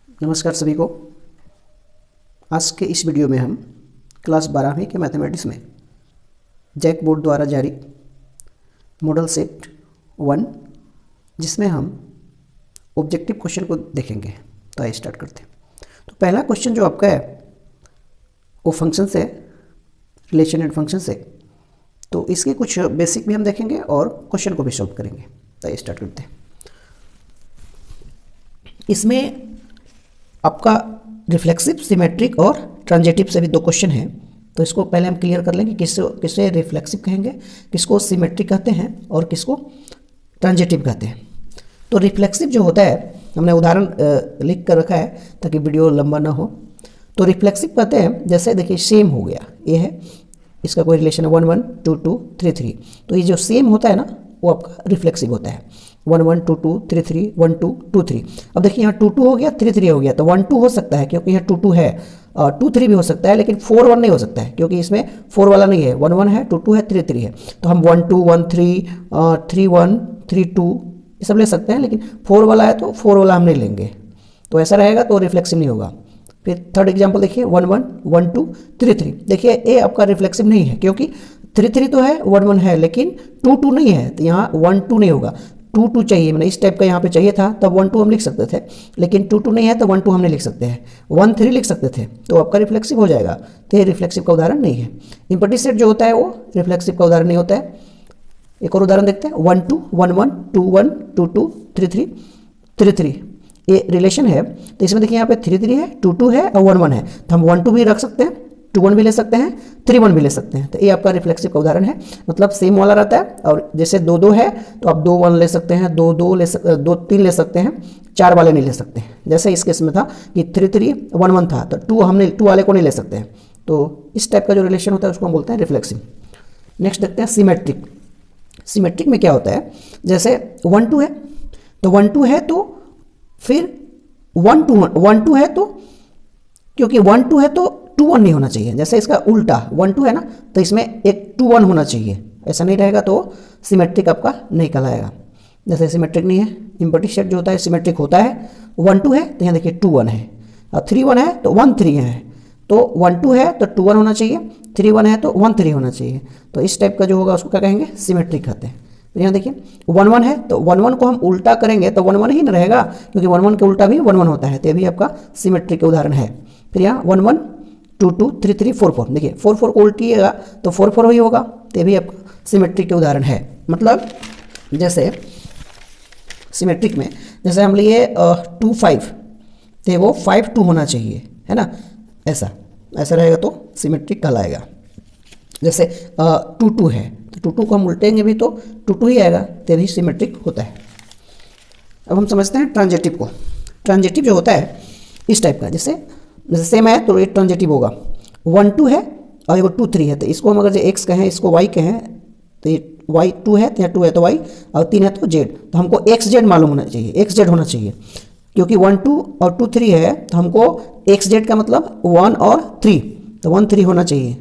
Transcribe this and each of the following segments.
नमस्कार सभी को। आज के इस वीडियो में हम क्लास 12वीं के मैथमेटिक्स में जैक बोर्ड द्वारा जारी मॉडल सेट 1 जिसमें हम ऑब्जेक्टिव क्वेश्चन को देखेंगे। तो आइए स्टार्ट करते हैं। तो पहला क्वेश्चन जो आपका है वो फंक्शन से, रिलेशन एंड फंक्शन से, तो इसके कुछ बेसिक भी हम देखेंगे और क्वेश्चन को भी सॉल्व करेंगे। तो आइए स्टार्ट करते हैं। इसमें आपका रिफ्लेक्सिव, सिमेट्रिक और ट्रांजिटिव से भी दो क्वेश्चन हैं। तो इसको पहले हम क्लियर कर लेंगे, किसे रिफ्लेक्सिव कहेंगे, किसको सिमेट्रिक कहते हैं और किसको ट्रांजिटिव कहते हैं। तो रिफ्लेक्सिव जो होता है, हमने उदाहरण लिख कर रखा है ताकि वीडियो लंबा ना हो। तो रिफ्लेक्सिव कहते हैं, जैसे देखिए सेम हो गया, ये है, इसका कोई रिलेशन है 1 1 2 2 3 3। तो ये जो सेम होता है ना वो आपका रिफ्लेक्सिव होता है। 1 1 2 2 3 3 1 2 2 3। अब देखिए यहाँ 2 2 हो गया, 3 3 हो गया, तो 1 2 हो सकता है क्योंकि यहाँ 2 2 है, और 2 3 भी हो सकता है, लेकिन 4 1 नहीं हो सकता है क्योंकि इसमें 4 वाला नहीं है। 1 1 है, 2 2 है, 3 3 है। तो हम 1 2 1 3 3 1 3 2 ये सब ले सकते हैं, लेकिन 4 वाला है तो 4 वाला हम नहीं लेंगे। तो ऐसा रहेगा तो रिफ्लेक्सिव नहीं होगा। फिर थर्ड एग्जाम्पल देखिए 1 1 1 2 3 3। देखिए ये आपका रिफ्लेक्सिव नहीं है क्योंकि 3 3 तो है, 1 1 है, लेकिन 2 2 नहीं है, तो यहाँ 1 2 नहीं होगा। 2 2 चाहिए, मैंने इस टाइप का यहाँ पे चाहिए था, तब 1 2 हम लिख सकते थे, लेकिन 2 2 नहीं है तो 1 2 हम नहीं लिख सकते हैं, 1 3 लिख सकते थे, तो आपका रिफ्लेक्सिव हो जाएगा। तो ये रिफ्लेक्सिव का उदाहरण नहीं है। इम्पटी सेट जो होता है वो रिफ्लेक्सिव का उदाहरण नहीं होता है। एक और उदाहरण देखते हैं, 1 2 1 1 2 1 2 2 3 3 3 3। ये रिलेशन है, तो इसमें देखिए यहाँ पे 3 3 है, 2 2 है और 1 1 है, तो हम 1 2 भी रख सकते हैं, 2 1 भी ले सकते हैं, 3 1 भी ले सकते हैं। तो ये आपका रिफ्लेक्सिव का उदाहरण है, मतलब सेम वाला रहता है। और जैसे 2 2 है तो आप 2 1 ले सकते हैं, 2 2 2 3 ले सकते हैं, 4 वाले नहीं ले सकते हैं। जैसे इस केस में था कि 3 3 1 1 था, तो 2 हमने 2 वाले को नहीं ले सकते हैं। तो इस टाइप का जो रिलेशन होता है उसको हम बोलते हैं रिफ्लेक्सिव। नेक्स्ट देखते हैं सिमेट्रिक। सिमेट्रिक में क्या होता है, जैसे 1 2 है, तो 1 2 है तो फिर 1 2 है, तो क्योंकि 1 2 है तो 2 1 नहीं होना चाहिए। जैसे इसका उल्टा 1 2 है ना, तो इसमें एक 2 1 होना चाहिए। ऐसा नहीं रहेगा तो सिमेट्रिक आपका नहीं कहलाएगा। जैसे सिमेट्रिक नहीं है। इम्पटी सेट जो होता है सिमेट्रिक होता है। 1 2 है तो यहाँ देखिए 2 1 है, और 3 1 है तो 1 3 है। तो 1 2 है तो 2 1 होना चाहिए, 3 1 है तो 1 3 होना चाहिए। तो इस टाइप का जो होगा उसको क्या कहेंगे, सिमेट्रिक कहते हैं। तो यहाँ देखिए 1 1 है, तो 1 1 को हम उल्टा करेंगे तो 1 1 ही ना रहेगा, क्योंकि 1 1 के उल्टा भी 1 1 होता है। तो ये भी आपका सिमेट्रिक का उदाहरण है। फिर यहाँ 1 1 2 2 3 3 4 4। देखिए 4 4 को उल्टिएगा तो 4 4 ही होगा। तो ये भी आपका सिमेट्रिक के उदाहरण है। मतलब जैसे सिमेट्रिक में जैसे हम लिए 2 5, तो वो 5 2 होना चाहिए, है ना, ऐसा रहेगा तो सिमेट्रिक कहलाएगा। जैसे 2 2 है तो 2 2 को हम उल्टेंगे भी तो 2 2 ही आएगा, तो भी सिमेट्रिक होता है। अब हम समझते हैं ट्रांजिटिव को। ट्रांजिटिव जो होता है इस टाइप का, जैसे सेम है तो ये ट्रांजिटिव होगा। 1 2 है और ये 2 3 है, तो इसको हम अगर जो x कहें, इसको y कहें, तो ये y 2 है तो यहाँ 2 है तो y, और 3 है तो z। तो हमको x z मालूम होना चाहिए, x z होना चाहिए, क्योंकि 1 2 और 2 3 है तो हमको x z का मतलब 1 और 3, तो 1 3 होना चाहिए।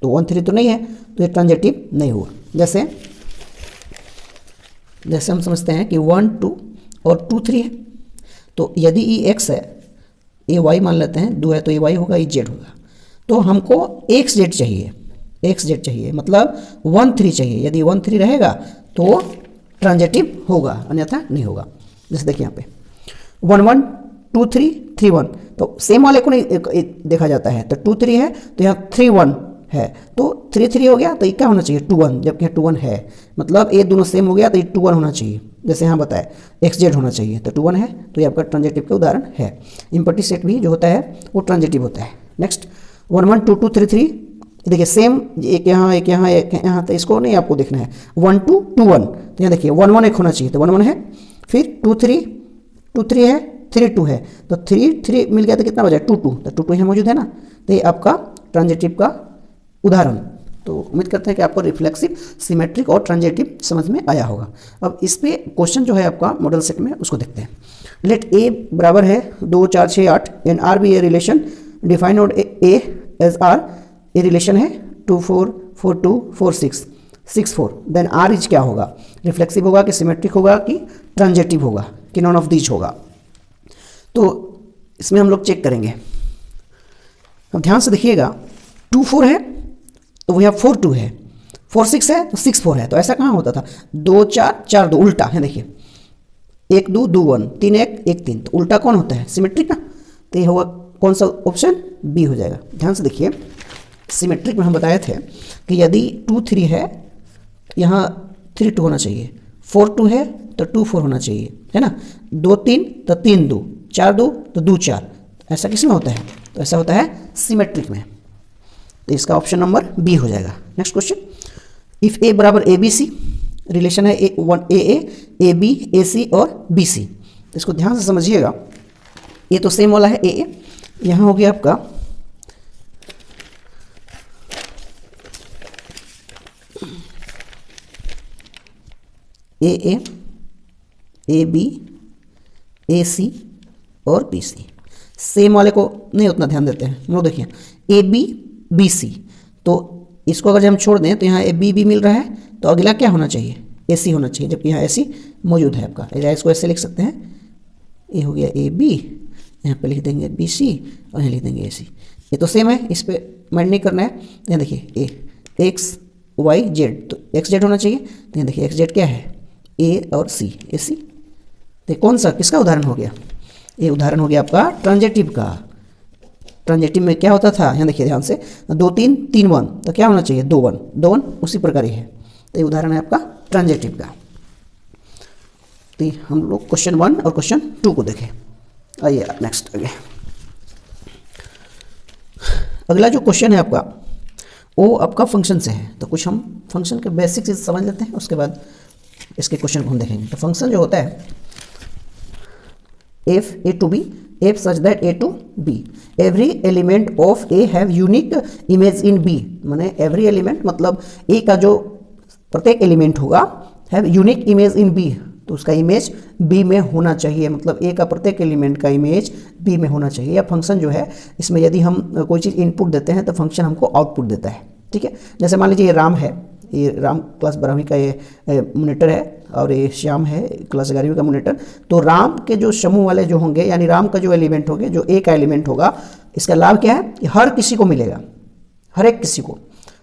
तो 1 3 तो नहीं है, तो ये ट्रांजिटिव नहीं हुआ। जैसे हम समझते हैं कि 1 2 और 2 3 है, तो यदि ये x है, ये y मान लेते हैं, 2 है तो ये y होगा, ये z होगा, तो हमको x z चाहिए, मतलब 1 3 चाहिए। यदि 1 3 रहेगा तो ट्रांजिटिव होगा, अन्यथा नहीं होगा। जैसे देखिए यहाँ पे 1 1 2 3 3 1, तो सेम वाले को नहीं देखा जाता है। तो 2 3 है तो यहाँ 3 1 है, तो 3 3 हो गया, तो ये क्या होना चाहिए 2 1, जबकि 2 1 है, मतलब ये दोनों सेम हो गया तो ये 2 1 होना चाहिए। जैसे यहाँ बताए एक्स जेड होना चाहिए, तो 2 1 है, तो ये आपका ट्रांजिटिव का उदाहरण है। इम्पटी सेट भी जो होता है वो ट्रांजिटिव होता है। नेक्स्ट 1 1 2 2 3 3। देखिए सेम, एक यहाँ एक यहाँ एक यहाँ, तो इसको नहीं आपको देखना है। 1 2 2 1, तो यहाँ देखिए 1 1 एक होना चाहिए, तो 1 1 है। फिर 2 3 है, 3 2 है, तो 3 3 मिल गया तो कितना बचा 2 2, तो 2 2 यहाँ मौजूद है ना। तो ये आपका ट्रांजिटिव का उदाहरण। तो उम्मीद करते हैं कि आपको रिफ्लेक्सिव, सिमेट्रिक और ट्रांजिटिव समझ में आया होगा। अब इस पे क्वेश्चन जो है आपका मॉडल सेट में, उसको देखते हैं। लेट ए बराबर है 2 4 6 8 and R be a relation define और A as R. A relation है 2 4 4 2 4 6 6 4। देन आर इज क्या होगा, रिफ्लेक्सिव होगा कि सिमेट्रिक होगा कि ट्रांजिटिव होगा कि नॉन ऑफ दीज होगा। तो इसमें हम लोग चेक करेंगे। अब ध्यान से देखिएगा, 2 4 है तो वह 4 2 है, 4 6 है तो 6 4 है। तो ऐसा कहाँ होता था, 2 4 4 2, उल्टा है। देखिए 1 2 2 1, 3 1 1 3, तो उल्टा कौन होता है, सिमेट्रिक ना। तो ये होगा कौन सा ऑप्शन, बी हो जाएगा। ध्यान से देखिए, सिमेट्रिक में हम बताए थे कि यदि 2 3 है यहाँ 3 2 होना चाहिए, 4 2 है तो 2 4 होना चाहिए, है ना। 2 3 तो 3 2, 4 2 तो 2 4। ऐसा किस में होता है, तो ऐसा होता है सिमेट्रिक में। तो इसका ऑप्शन नंबर बी हो जाएगा। नेक्स्ट क्वेश्चन, इफ ए बराबर ए बी सी, रिलेशन है ए बी ए सी और बी सी। तो इसको ध्यान से समझिएगा, ये तो सेम वाला है ए, यहाँ हो गया आपका ए बी ए सी और बी सी। सेम वाले को नहीं उतना ध्यान देते हैं हम लोग। देखिए ए बी बी सी, तो इसको अगर हम छोड़ दें तो यहाँ ए बी मिल रहा है, तो अगला क्या होना चाहिए, ए सी होना चाहिए, जबकि यहाँ ए सी मौजूद है आपका। इसको ऐसे लिख सकते हैं, ये हो गया ए बी, यहाँ पे लिख देंगे बी सी और यहाँ लिख देंगे ए सी। ये तो सेम है, इस पर माइंड नहीं करना है। यहाँ देखिए ए एक्स वाई जेड, तो एक्स जेड होना चाहिए। तो यहाँ देखिए एक्स जेड क्या है, ए और सी, ए सी। तो कौन सा किसका उदाहरण हो गया, ये उदाहरण हो गया आपका ट्रांजेटिव का। ट्रांजेटिव में क्या होता था, यहाँ देखिए ध्यान से, 2 3 3 1, तो क्या होना चाहिए 2 1 2 1, उसी प्रकार ही है। तो ये उदाहरण है आपका ट्रांजेटिव का। तो हम लोग क्वेश्चन 1 और क्वेश्चन 2 को देखें। आइए नेक्स्ट आगे, अगला जो क्वेश्चन है आपका वो आपका फंक्शन से है। तो कुछ हम फंक्शन के बेसिक चीज़ समझ लेते हैं, उसके बाद इसके क्वेश्चन को हम देखेंगे। तो फंक्शन जो होता है, f a to b, f such that a to b, every element of a have unique image in b। माने every element मतलब a का जो प्रत्येक एलिमेंट होगा have unique image in b, तो उसका इमेज b में होना चाहिए। मतलब a का प्रत्येक एलिमेंट का इमेज b में होना चाहिए। या फंक्शन जो है, इसमें यदि हम कोई चीज़ इनपुट देते हैं तो फंक्शन हमको आउटपुट देता है, ठीक है। जैसे मान लीजिए ये राम है, ये राम क्लास 12वीं का ये मॉनिटर है, और ये श्याम है क्लास 11वीं का मॉनिटर। तो राम के जो समूह वाले जो होंगे, यानी राम का जो एलिमेंट होंगे, जो ए का एलिमेंट होगा, इसका लाभ क्या है कि हर किसी को मिलेगा, हर एक किसी को।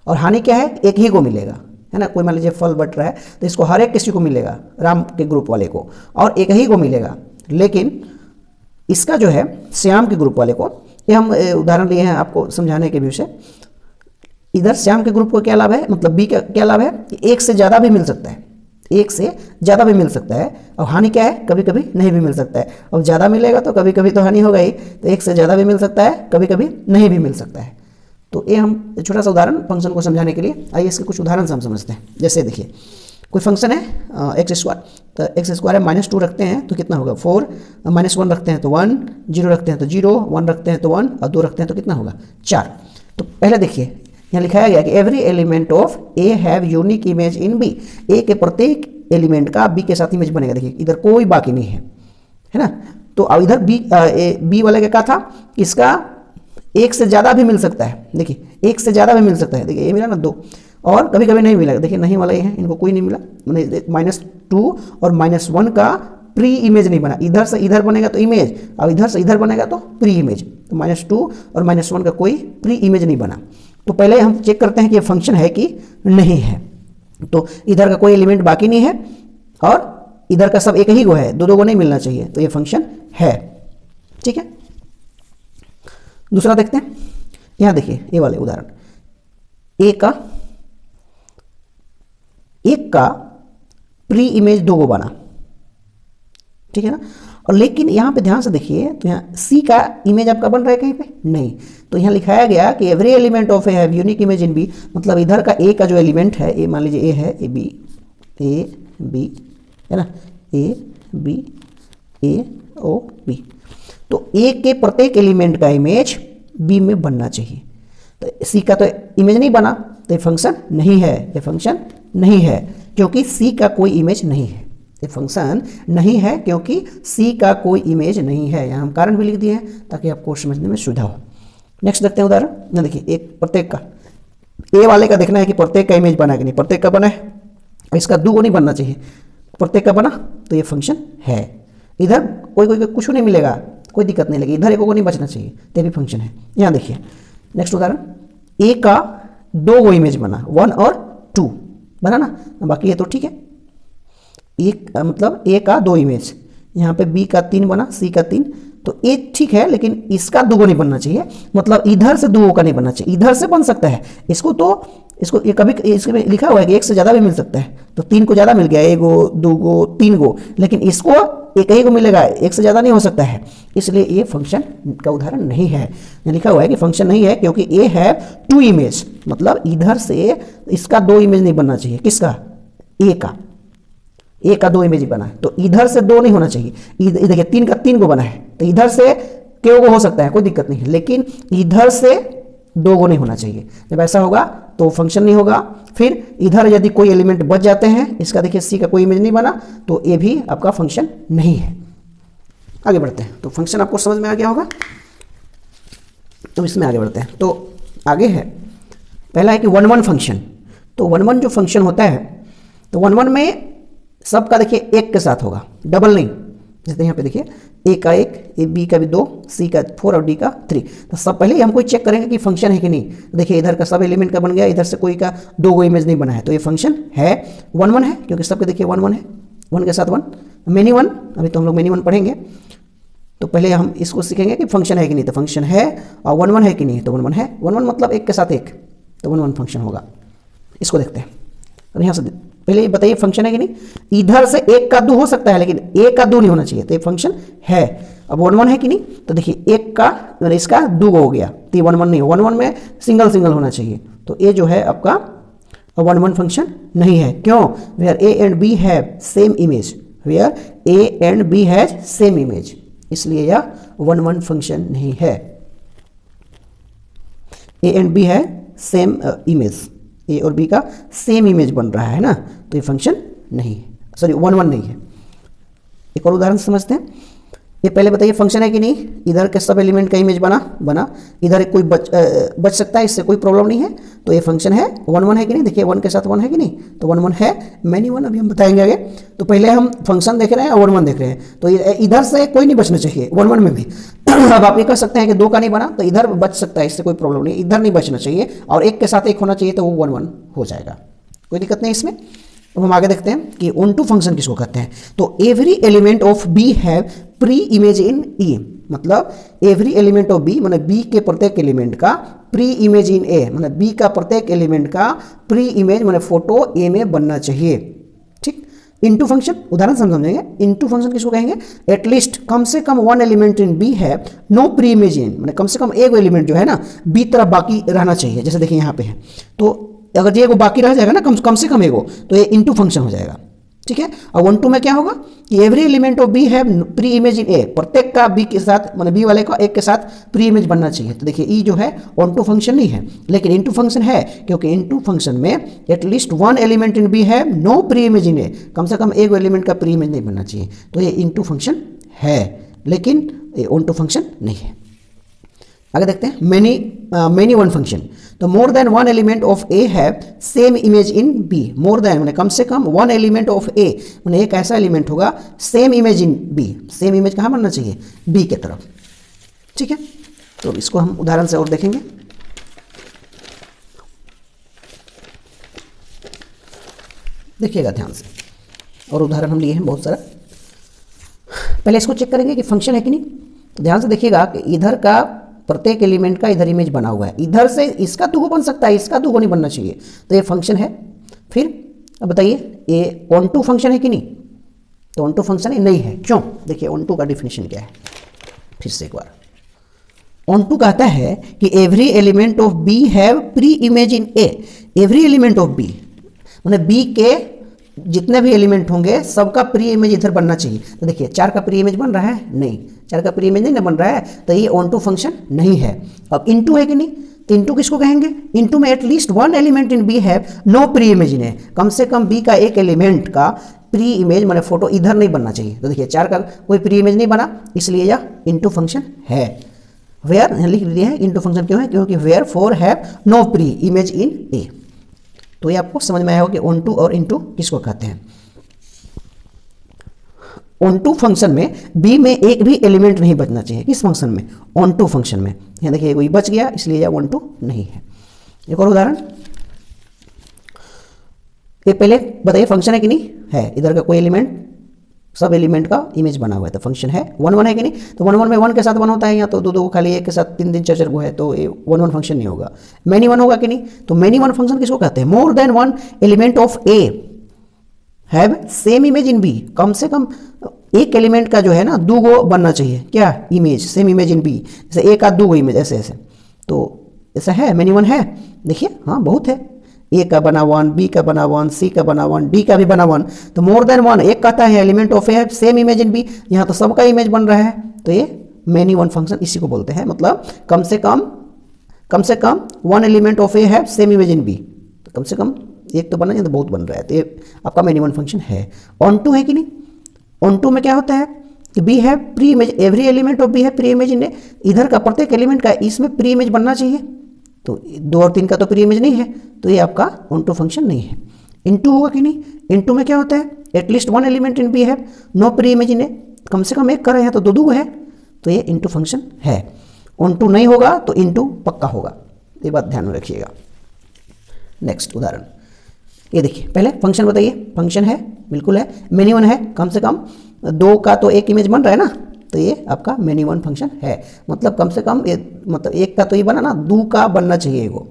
और हानि क्या है, एक ही को मिलेगा, है ना। कोई मान लीजिए फल बट रहा है तो इसको हर एक किसी को मिलेगा, राम के ग्रुप वाले को, और एक ही को मिलेगा। लेकिन इसका जो है श्याम के ग्रुप वाले को, ये हम उदाहरण लिए हैं आपको समझाने के व्यू से। इधर श्याम के ग्रुप को क्या लाभ है, मतलब बी का क्या लाभ है कि एक से ज़्यादा भी मिल सकता है, एक से ज़्यादा भी मिल सकता है। और हानि क्या है, कभी कभी नहीं भी मिल सकता है। अब ज़्यादा मिलेगा तो कभी कभी तो हानि होगा ही, तो एक से ज़्यादा भी मिल सकता है, कभी कभी नहीं भी मिल सकता है। तो ये हम छोटा सा उदाहरण फंक्शन को समझाने के लिए, आइए इसके कुछ उदाहरण से हम समझते हैं। जैसे देखिए कोई फंक्शन है एक्स स्क्वायर, तो एक्स स्क्वायर है -2 रखते हैं तो कितना होगा 4, -1 रखते हैं तो 1, 0 रखते हैं तो 0, 1 रखते हैं तो 1, और 2 रखते हैं तो कितना होगा 4। तो पहले देखिए यहाँ लिखाया गया कि every element of A have unique image in B, A के प्रत्येक एलिमेंट का बी के साथ इमेज बनेगा। देखिए इधर कोई बाकी नहीं है ना। तो अब इधर बी वाले का क्या था, इसका एक से ज़्यादा भी मिल सकता है। देखिए एक से ज़्यादा भी मिल सकता है। देखिए ये मिला ना 2, और कभी कभी नहीं मिला। देखिए नहीं वाला ये है, इनको कोई नहीं मिला, मैंने -2 और -1 का प्री इमेज नहीं बना। इधर से इधर बनेगा तो इमेज, और इधर से इधर बनेगा तो प्री इमेज। तो -2 और -1 का कोई प्री इमेज नहीं बना। तो पहले हम चेक करते हैं कि ये फंक्शन है कि नहीं है। तो इधर का कोई एलिमेंट बाकी नहीं है, और इधर का सब एक ही को है, दो को नहीं मिलना चाहिए, तो ये फंक्शन है, ठीक है। दूसरा देखते हैं, यहाँ देखिए ये वाले उदाहरण, एक का प्री इमेज 2 को बना, ठीक है ना। और लेकिन यहाँ पे ध्यान से देखिए, तो यहाँ सी का इमेज आपका बन रहा है कहीं पे नहीं। तो यहाँ लिखाया गया कि every element of A have unique image in B, मतलब इधर का ए का जो एलिमेंट है, ए मान लीजिए ए है, ए बी है ना, ए ओ बी, तो ए के प्रत्येक एलिमेंट का इमेज बी में बनना चाहिए। तो सी का तो इमेज नहीं बना, तो ये फंक्शन नहीं है, ये फंक्शन नहीं है क्योंकि सी का कोई इमेज नहीं है। ये फंक्शन नहीं है क्योंकि सी का कोई इमेज नहीं है। यहाँ हम कारण भी लिख दिए हैं ताकि आपको समझने में सुविधा हो। नेक्स्ट देखते हैं उदाहरण ना। देखिए एक प्रत्येक का, ए वाले का देखना है कि प्रत्येक का इमेज बना कि नहीं। प्रत्येक का बना है, इसका 2 को नहीं बनना चाहिए, प्रत्येक का बना, तो ये फंक्शन है। इधर कोई कुछ नहीं मिलेगा, कोई दिक्कत नहीं लगी, इधर एक को नहीं बचना चाहिए, तो ये भी फंक्शन है। यहाँ देखिए नेक्स्ट उदाहरण, ए का 2 इमेज बना, 1 और 2 बना ना, बाकी ये तो ठीक है। एक मतलब ए का 2 इमेज, यहाँ पे बी का 3 बना, सी का 3, तो ए ठीक है, लेकिन इसका 2 नहीं बनना चाहिए, मतलब इधर से 2 का नहीं बनना चाहिए, इधर से बन सकता है इसको, तो इसको ये कभी इसमें लिखा हुआ है कि 1 से ज़्यादा भी मिल सकता है, तो 3 को ज़्यादा मिल गया, 1 गो 2 गो 3 गो, लेकिन इसको एक ही को मिलेगा, 1 से ज़्यादा नहीं हो सकता है, इसलिए ये फंक्शन का उदाहरण नहीं है। यहाँ लिखा हुआ है कि फंक्शन नहीं है क्योंकि ए है 2 इमेज, मतलब इधर से इसका 2 इमेज नहीं बनना चाहिए, किसका, ए का 2 इमेज बना है, तो इधर से 2 नहीं होना चाहिए, देखिए 3 का 3 को बना है, तो इधर से क्यों को हो सकता है, कोई दिक्कत नहीं है, लेकिन इधर से 2 को नहीं होना चाहिए। जब ऐसा होगा तो फंक्शन नहीं होगा। फिर इधर यदि कोई एलिमेंट बच जाते हैं, इसका देखिए सी का कोई इमेज नहीं बना, तो ये भी आपका फंक्शन नहीं है। आगे बढ़ते हैं, तो फंक्शन आपको समझ में आ गया होगा, तो इसमें आगे बढ़ते हैं। तो आगे है पहला है कि 1-1 फंक्शन। तो 1-1 जो फंक्शन होता है, तो 1-1 में सबका देखिए 1 के साथ होगा, डबल नहीं। जैसे यहाँ पे देखिए ए का 1, ए बी का भी 2, सी का 4 और डी का 3। तो सब पहले हम कोई चेक करेंगे कि फंक्शन है कि नहीं। तो देखिए इधर का सब एलिमेंट का बन गया, इधर से कोई का 2 इमेज नहीं बना है, तो ये फंक्शन है 1-1 है, क्योंकि सबके देखिए 1-1 है, 1 के साथ 1, मेनी 1, अभी तो हम लोग मेनी 1 पढ़ेंगे। तो पहले हम इसको सीखेंगे कि फंक्शन है कि नहीं, तो फंक्शन है, और 1-1 है कि नहीं, तो 1-1 है, 1-1 मतलब 1 के साथ 1, तो 1-1 फंक्शन होगा। इसको देखते हैं, और यहाँ से पहले ये बताइए फंक्शन है कि नहीं। इधर से 1 का 2 हो सकता है, लेकिन 1 का 2 नहीं होना चाहिए, तो ये फंक्शन है। अब 1-1 है कि नहीं, तो देखिए 1 का मतलब इसका 2 हो गया, तो ये 1-1 नहीं, 1-1 में सिंगल सिंगल होना चाहिए, तो ये जो है आपका 1-1 फंक्शन नहीं है। क्यों, where A and B have same image, where A and B has same image, इसलिए यह 1-1 फंक्शन नहीं है। ए एंड बी है सेम इमेज, ए और बी का सेम इमेज बन रहा है ना, तो ये फंक्शन नहीं है, सॉरी 1-1 नहीं है। एक और उदाहरण समझते हैं। ये पहले बताइए फंक्शन है कि नहीं। इधर के सब एलिमेंट का इमेज बना, इधर कोई बच सकता है, इससे कोई प्रॉब्लम नहीं है, तो ये फंक्शन है। 1-1 है कि नहीं, देखिए 1 के साथ 1 है कि नहीं, तो 1-1 है, मैनी 1 अभी हम बताएंगे आगे। तो पहले हम फंक्शन देख रहे हैं और 1-1 देख रहे हैं, तो इधर से कोई नहीं बचना चाहिए 1-1 में भी। अब आप ये कह सकते हैं कि 2 का नहीं बना, तो इधर बच सकता है, इससे कोई प्रॉब्लम नहीं, इधर नहीं बचना चाहिए, और 1 के साथ 1 होना चाहिए, तो वो 1-1 हो जाएगा, कोई दिक्कत नहीं इसमें। तो हम आगे देखते हैं कि ON2 फंक्शन किसको कहते हैं। तो every element of B have pre image in E, मतलब एवरी एलिमेंट ऑफ बी मतलब बी के प्रत्येक एलिमेंट का प्री इमेज इन ए, मतलब बी का प्रत्येक एलिमेंट का प्री इमेज मतलब फोटो ए में बनना चाहिए। ठीक, इनटू फंक्शन उदाहरण समझेंगे। इनटू फंक्शन किसको कहेंगे, एटलीस्ट कम से कम 1 एलिमेंट इन बी है नो प्री इमेज इन, मतलब कम से कम एक एलिमेंट जो है ना बी तरफ बाकी रहना चाहिए। जैसे देखिए यहाँ पे है, तो अगर ये एगो बाकी रह जाएगा ना कम से कम एगो, तो ये इनटू फंक्शन हो जाएगा। ठीक है, और 1-2 में क्या होगा कि every element of B have pre image in A, प्रत्येक का बी के साथ मतलब बी वाले का 1 के साथ प्री इमेज बनना चाहिए। तो देखिए ई जो है ON2 फंक्शन नहीं है, लेकिन इनटू फंक्शन है, क्योंकि इनटू फंक्शन में एटलीस्ट 1 एलिमेंट इन बी है नो प्री इमेज इन ए, कम से कम एक एलिमेंट का प्री इमेज नहीं बनना चाहिए, तो ये इनटू फंक्शन है, लेकिन ये ON2 फंक्शन नहीं है। आगे देखते हैं मेनी 1 फंक्शन। तो more than 1 element of A have same image in B, more than मैंने कम से कम 1 एलिमेंट ऑफ ए, मैंने एक ऐसा एलिमेंट होगा same image in B, same image कहाँ बनना चाहिए, बी के तरफ। ठीक है, तो इसको हम उदाहरण से और देखेंगे। देखिएगा ध्यान से, और उदाहरण हम लिए हैं बहुत सारा। पहले इसको चेक करेंगे कि फंक्शन है कि नहीं। तो ध्यान से देखिएगा कि इधर का प्रत्येक एलिमेंट का इधर इमेज बना हुआ है, इधर से इसका 2 बन सकता है, इसका 2 नहीं बनना चाहिए, तो ये फंक्शन है। फिर अब बताइए ये ON2 फंक्शन है कि नहीं, तो ON2 फंक्शन नहीं है। क्यों, देखिए ON2 का डिफिनेशन क्या है, फिर से एक बार। ON2 कहता है कि every element of B have pre image in A, every element of B मतलब बी के जितने भी एलिमेंट होंगे सबका प्री इमेज इधर बनना चाहिए। तो देखिए 4 का प्री इमेज बन रहा है, नहीं 4 का प्री इमेज नहीं ना बन रहा है, तो ये ON2 फंक्शन नहीं है। अब इनटू है कि नहीं, तो इनटू किसको कहेंगे, इनटू में at least 1 element in B have no pre image in है, कम से कम बी का एक एलिमेंट का प्री इमेज माने फोटो इधर नहीं बनना चाहिए। तो देखिए 4 का कोई प्री इमेज नहीं बना, इसलिए यह इनटू फंक्शन है। वेयर लिख दिया है इनटू फंक्शन, क्यों है, क्योंकि where 4 have no pre image in A. तो ये आपको समझ में आया होगा कि ON2 और इनटू किसको कहते हैं। ऑन टू फंक्शन में बी में एक भी एलिमेंट नहीं बचना चाहिए। किस फंक्शन में? ऑन टू फंक्शन में। यहाँ देखिए कोई बच गया, इसलिए यह ऑन टू नहीं है। एक और उदाहरण, ये पहले बताइए फंक्शन है कि नहीं है? इधर का कोई एलिमेंट, सब एलिमेंट का इमेज बना हुआ है, तो फंक्शन है। 1 1 है कि नहीं? तो 1 1 में 1 के साथ 1 होता है, यहाँ तो 2 2 खाली 1 के साथ 3 3 4 4 को है, तो ये 1 1 फंक्शन नहीं होगा। मैनी 1 होगा कि नहीं? तो मैनी 1 फंक्शन किसको कहते हैं? More than 1 element of A have same image in B. कम से कम एक एलिमेंट का जो है ना 2 गो बनना चाहिए, क्या? Image, same image in B. जैसे ए का 2 गो इमेज, ऐसे ऐसे, तो ऐसा है, मैनी 1 है। देखिए हाँ बहुत है, ए का बना 1, बी का बना 1, सी का बना 1, डी का भी बना 1। तो मोर देन 1 एक कहता है एलिमेंट ऑफ ए है सेम इमेज इन बी, यहाँ तो सबका इमेज बन रहा है, तो ये मैनी 1 फंक्शन इसी को बोलते हैं। मतलब कम से कम 1 एलिमेंट ऑफ ए है सेम इमेज इन बी, तो कम से कम एक तो बना, तो बहुत बन रहा है, तो ये आपका मैनी 1 फंक्शन है। ऑन टू है कि नहीं? ऑन टू में क्या होता है कि बी है pre image, every element of B है प्री इमेज इन ए। इधर का प्रत्येक एलिमेंट का इसमें प्री इमेज बनना चाहिए, तो 2 और 3 का तो प्री इमेज नहीं है, तो ये आपका ऑन टू फंक्शन नहीं है। इनटू होगा कि नहीं? इनटू में क्या होता है? एटलीस्ट 1 एलिमेंट इन बी है नो प्री इमेज इन ए, कम से कम एक कर रहे हैं, तो 2 2 है, तो ये इनटू फंक्शन है। ऑन टू नहीं होगा तो इनटू पक्का होगा, ये बात ध्यान में रखिएगा। नेक्स्ट उदाहरण, ये देखिए, पहले फंक्शन बताइए। फंक्शन है, बिल्कुल है। मैनी 1 है, कम से कम 2 का तो एक इमेज बन रहा है ना, तो ये आपका मैनी 1 फंक्शन है। मतलब कम से कम ये, मतलब एक का तो ये बना ना, 2 का बनना चाहिए एगो,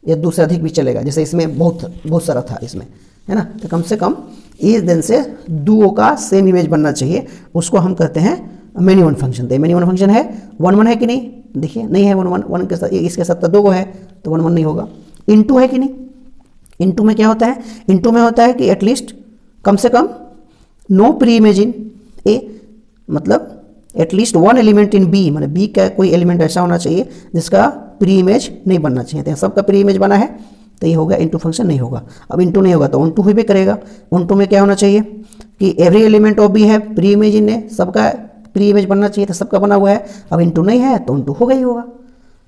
या 2 से अधिक भी चलेगा, जैसे इसमें बहुत सारा था इसमें, है ना। तो कम से कम इस दिन से 2 का सेम इमेज बनना चाहिए, उसको हम कहते हैं मैनी 1 फंक्शन। तो मैनी 1 फंक्शन है। 1 1 है कि नहीं? देखिए नहीं है, 1 1 1 के साथ, इसके साथ तो 2 को है, तो 1 1 नहीं होगा। इनटू है कि नहीं? इनटू में क्या होता है? इनटू में होता है कि एटलीस्ट कम से कम नो प्री इमेज इन ए, मतलब एटलीस्ट 1 एलिमेंट इन बी, मतलब बी का कोई एलिमेंट ऐसा होना चाहिए जिसका प्री इमेज नहीं बनना चाहिए। तो सबका प्री इमेज बना है, तो ये होगा इनटू फंक्शन नहीं होगा। अब इनटू नहीं होगा तो ऑन टू भी करेगा। ऑन टू में क्या होना चाहिए कि एवरी एलिमेंट ऑफ बी है प्री इमेज इन ए, सबका प्री इमेज बनना चाहिए, तो सबका बना हुआ है। अब इनटू नहीं है तो ऑन टू होगा ही होगा।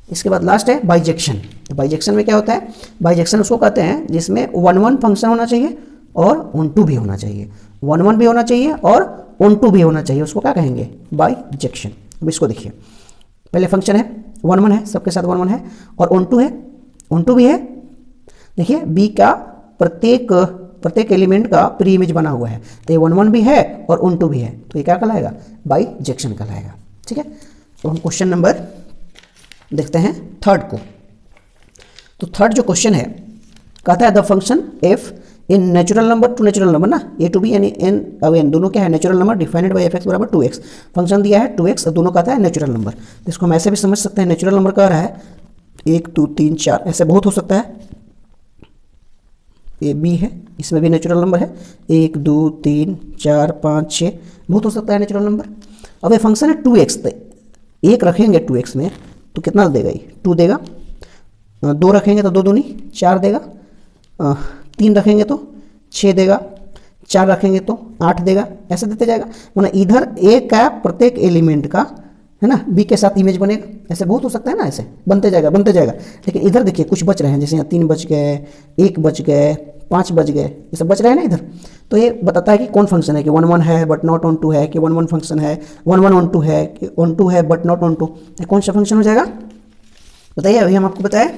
इसके बाद लास्ट है बाइजेक्शन। तो बाइजेक्शन में क्या होता है? बाइजेक्शन उसको कहते हैं जिसमें 1 1 फंक्शन होना चाहिए और ऑन टू भी होना चाहिए, 1 1 भी होना चाहिए और ऑन टू भी होना चाहिए, उसको क्या कहेंगे? बाइजेक्शन। अब इसको देखिए, पहले फंक्शन है 1 1 है, सबके साथ 1 1 है, और ऑन टू है, ऑन टू भी है। देखिए बी का प्रत्येक एलिमेंट का प्री इमेज बना हुआ है, तो ये 1 1 भी है और ऑन टू भी है, तो ये क्या कहलाएगा? बाइजेक्शन कहलाएगा। ठीक है, तो हम क्वेश्चन नंबर देखते हैं थर्ड को। तो थर्ड जो क्वेश्चन है, कहता है the function F in natural number two natural number ना, ए टू बी यानी एन अब एन दोनों क्या है? Natural number defined by F X बराबर 2x। फंक्शन दिया है 2x, दोनों कहता है नेचुरल नंबर। तो इसको हम ऐसे भी समझ सकते हैं, नेचुरल नंबर कह रहा है 1 2 3 4, ऐसे बहुत हो सकता है। ये बी है, इसमें भी नेचुरल नंबर है 1 2 3 4 5 6, बहुत हो सकता है नेचुरल नंबर। अब ये फंक्शन है 2x, तो 1 रखेंगे 2x में तो कितना देगा? ये 2 देगा। 2 रखेंगे तो 2 दूनी 4 देगा। 3 रखेंगे तो 6 देगा। 4 रखेंगे तो 8 देगा। ऐसे देते जाएगा, मतलब इधर ए का प्रत्येक एलिमेंट का, है ना, बी के साथ इमेज बनेगा। ऐसे बहुत हो सकता है ना, ऐसे बनते जाएगा। लेकिन इधर देखिए कुछ बच रहे हैं, जैसे यहाँ 3 बच गए, 1 बच गए, 5 बच गए, ये सब बच रहे हैं ना इधर। तो ये बताता है कि कौन फंक्शन है, कि 1 1 है बट नॉट ऑन टू है, कि 1 1 फंक्शन है, 1 1 ऑन टू है, कि ऑन टू है बट नॉट ऑन टू। कौन सा फंक्शन हो जाएगा बताइए? अभी हम आपको बताएं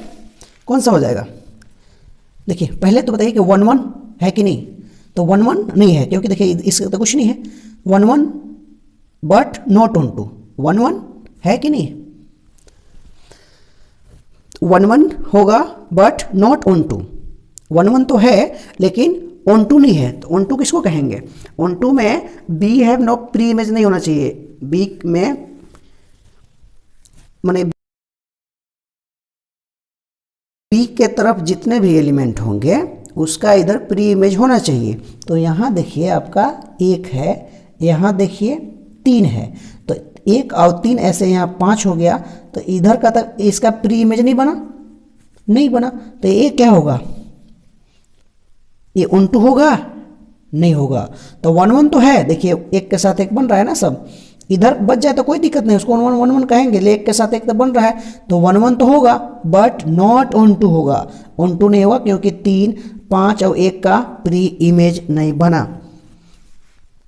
कौन सा हो जाएगा। देखिए पहले तो बताइए कि 1 1 है कि नहीं? तो 1 1 नहीं है, क्योंकि देखिए इसका तो कुछ नहीं है। 1 1 बट नॉट ऑन टू, 1 1 है कि नहीं? 1 1 होगा बट नॉट ऑन टू। 1 1 तो है लेकिन ऑन टू नहीं है, तो ऑन टू किसको कहेंगे? ऑन टू में B have no pre image नहीं होना चाहिए। बी में माने बी के तरफ जितने भी एलिमेंट होंगे उसका इधर प्री इमेज होना चाहिए। तो यहाँ देखिए आपका 1 है, यहाँ देखिए 3 है, तो 1 और 3 ऐसे यहाँ 5 हो गया। तो इधर का तक इसका प्री इमेज नहीं बना, तो ये क्या होगा? ये ऑन टू होगा? नहीं होगा। तो 1 1 तो है, देखिए 1 के साथ 1 बन रहा है ना, सब इधर बच जाए तो कोई दिक्कत नहीं, उसको 1 1 कहेंगे। ले 1 के साथ 1 तो बन रहा है, तो 1 1 तो होगा बट नॉट ऑन टू होगा। ऑन टू नहीं होगा क्योंकि 3 5 और 1 का प्री इमेज नहीं बना।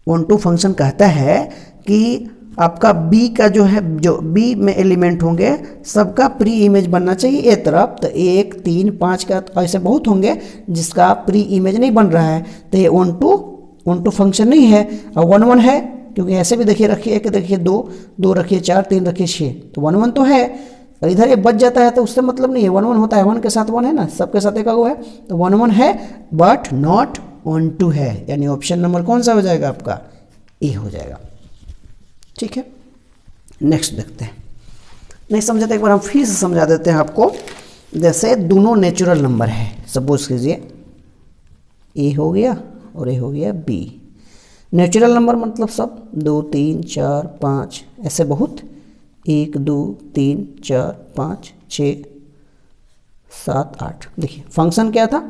ऑन टू फंक्शन कहता है कि आपका बी का जो है, जो बी में एलिमेंट होंगे सबका प्री इमेज बनना चाहिए ए तरफ। तो 1 3 5 का तो ऐसे बहुत होंगे जिसका प्री इमेज नहीं बन रहा है, तो ये ऑन टू फंक्शन नहीं है। और 1 1 है, क्योंकि ऐसे भी देखिए, रखिए 1 देखिए 2 2 रखिए 4 3 रखिए 6, तो 1 1 तो है। और इधर ये बच जाता है तो उससे मतलब नहीं है, 1 1 होता है, 1 के साथ 1 है ना, सबके साथ एक है, तो 1 1 है बट नॉट ऑन टू है, यानी ऑप्शन नंबर कौन सा हो जाएगा आपका, ए हो जाएगा। ठीक है, नेक्स्ट देखते हैं। नहीं समझे तो एक बार हम फिर से समझा देते हैं आपको। जैसे दोनों नेचुरल नंबर है, सपोज कीजिए ए हो गया और ए हो गया बी। नेचुरल नंबर मतलब सब 2 3 4 5 ऐसे बहुत, 1 2 3 4 5 6 7 8। देखिए फंक्शन क्या था,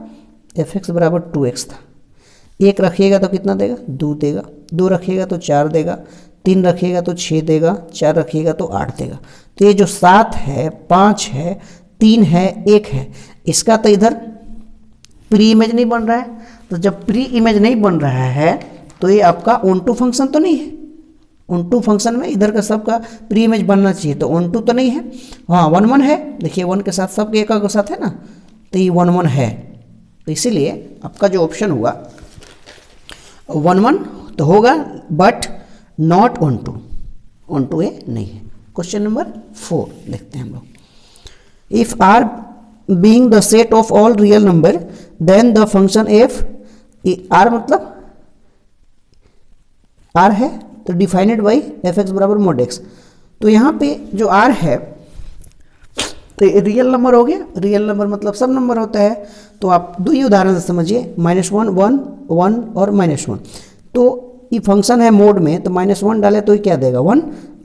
एफ एक्स बराबर 2x था। 1 रखिएगा तो कितना देगा, 2 देगा, 2 रखिएगा तो 4 देगा, 3 रखिएगा तो 6 देगा, 4 रखिएगा तो 8 देगा। तो ये जो 7 है, 5 है, 3 है, 1 है, इसका तो इधर प्री इमेज नहीं बन रहा है। तो जब प्री इमेज नहीं बन रहा है तो ये आपका ऑन टू फंक्शन तो नहीं है। ऑन टू फंक्शन में इधर का सबका प्री इमेज बनना चाहिए, तो ऑन टू तो नहीं है। हाँ 1 1 है, देखिए 1 के साथ सबके एक के साथ है ना, तो ये 1 1 है। तो इसीलिए आपका जो ऑप्शन हुआ 1 1 तो होगा, but not onto A नहीं है। क्वेश्चन नंबर 4 देखते हैं हम लोग। If R being the set of all real number then the function F, R मतलब आर है तो डिफाइनेड बाई एफ एक्स बराबर मोड एक्स। तो यहाँ पे जो आर है तो रियल नंबर हो गया, रियल नंबर मतलब सब नंबर होता है। तो आप दो ही उदाहरण से समझिए, -1 1 1 और -1। तो ये फंक्शन है मोड में, तो -1 डाले तो ये क्या देगा 1,